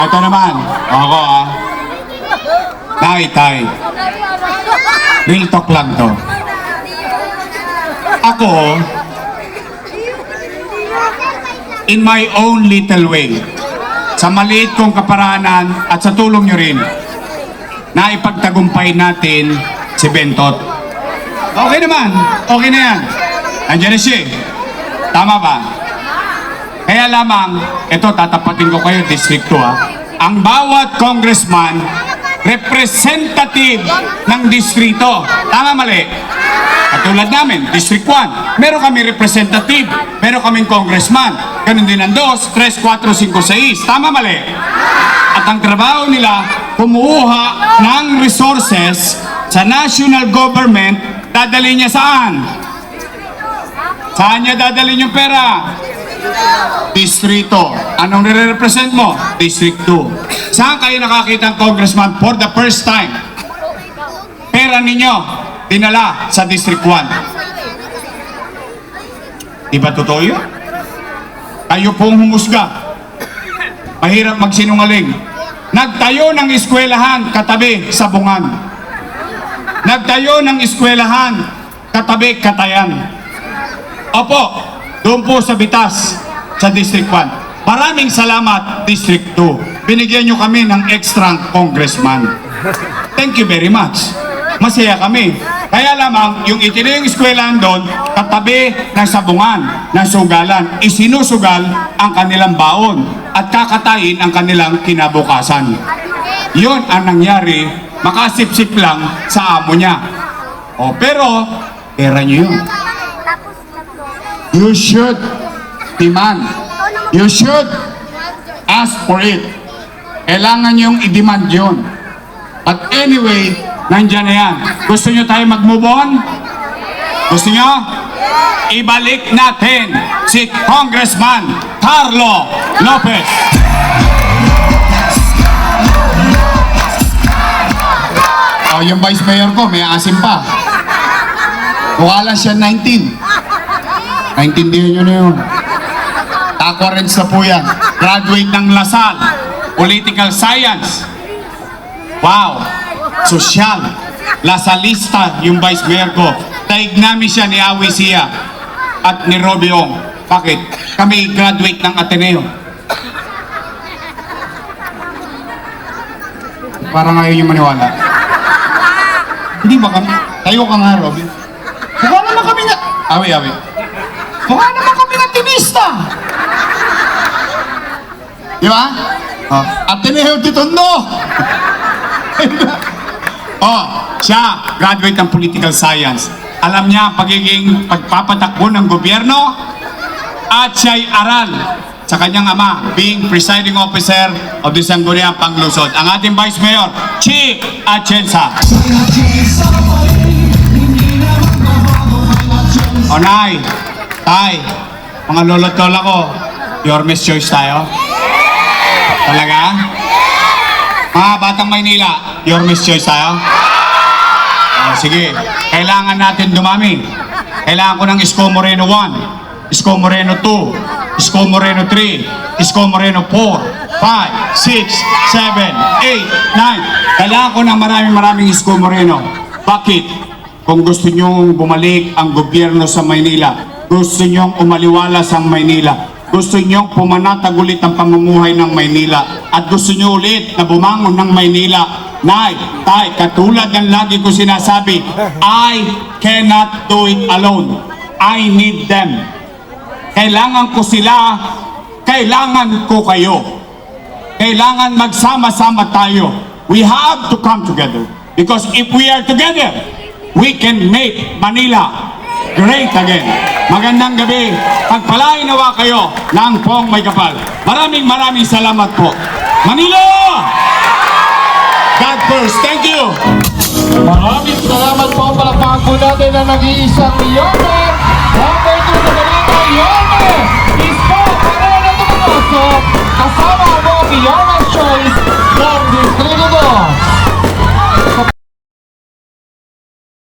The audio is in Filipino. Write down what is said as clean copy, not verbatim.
Ito naman, ako Tay. Real talk lang to. Ako, in my own little way, sa maliit kong kaparanan at sa tulong nyo rin, na ipagtagumpay natin si Bentot. Okay naman, okay na yan. Andiyan na siya. Tama ba? Kaya lamang, ito tatapatin ko kayo, District 2 Ang bawat congressman, representative ng distrito. Tama mali? Katulad namin, District 1, meron kami representative, meron kaming congressman. Ganun din ang 2, 3, 4, 5, 6. Tama mali? At ang trabaho nila, kumuha ng resources sa national government, dadali niya saan? Saan niya dadalhin yung pera? Distrito. Anong nire-represent mo? District 2. Saan kayo nakakita ng congressman for the first time? Pera ninyo, dinala sa District 1. Di ba totoo yun? Kayo pong humusga. Mahirap magsinungaling. Nagtayo ng eskwelahan katabi sa Bungan. Nagtayo ng eskwelahan katabi Katayan. Opo, doon po sa Bitas, sa District 1. Maraming salamat, District 2. Binigyan nyo kami ng extra congressman. Thank you very much. Masaya kami. Kaya lamang, yung itinayong eskwelahan doon, katabi ng sabungan, ng sugalan, isinusugal ang kanilang baon at kakatayin ang kanilang kinabukasan. Yun ang nangyari, makasipsip lang sa amo niya. O pero, pera nyo yun. You should demand. You should ask for it. Kailangan yung i-demand yun. But anyway, nandyan na yan. Gusto nyo tayo mag-move on? Gusto nyo? Ibalik natin si Congressman Carlo Lopez. Oh, yung Vice Mayor ko, may asim pa. Wala siya 19. Naintindihan nyo na yun. Takwarens na po yan. Graduate ng Lasal. Political Science. Wow. Sosyal. Lasalista yung Vice Mayor ko. Daig namin siya ni Awi Sia at ni Robbie Ong. Bakit? Kami graduate ng Ateneo. Parang ayaw nyo maniwala. Hindi ba kami? Tayo ka nga, Robbie. Mukha naman kami nga. Awi. Mukha naman kami ng tinista. Di ba? Oh. Ateneo Titondo. Oh, siya, graduate ng Political Science. Alam niya ang pagiging pagpapatakbo ng gobyerno at siya'y aral sa kanyang ama, being presiding officer of the Sangguniang Panglusod. Ang ating Vice Mayor, Chi Atienza. O Nay, Tay, mga lolo't lola ko, your Miss Choice tayo? Talaga? Mga batang Maynila, your Miss Choice tayo? O, sige, kailangan natin dumami. Kailangan ko ng Isko Moreno 1, Isko Moreno 2, Isko Moreno 3, Isko Moreno 4, 5, 6, 7, 8, 9. Kailangan ko ng maraming Isko Moreno. Bakit? Kung gusto nyong bumalik ang gobyerno sa Maynila, gusto nyong umaliwala sa Maynila, gusto nyong pumanatag ulit ang pamumuhay ng Maynila, at gusto nyo ulit na bumangon ng Maynila, Nay, Tay, katulad ng lagi ko sinasabi, I cannot do it alone. I need them. Kailangan ko sila, kailangan ko kayo. Kailangan magsama-sama tayo. We have to come together. Because if we are together, we can make Manila great again. Magandang gabi. Pagpalain nawa kayo ng Pong May Kapal. Maraming salamat po. Manila! God first. Thank you. Maraming salamat po. Palakpakan po natin ang nag-iisang Yorme. Number 2 na balita, Yorme. Isko Moreno Tumaso. Kasama mo, Yorme's Choice from Distrito 2.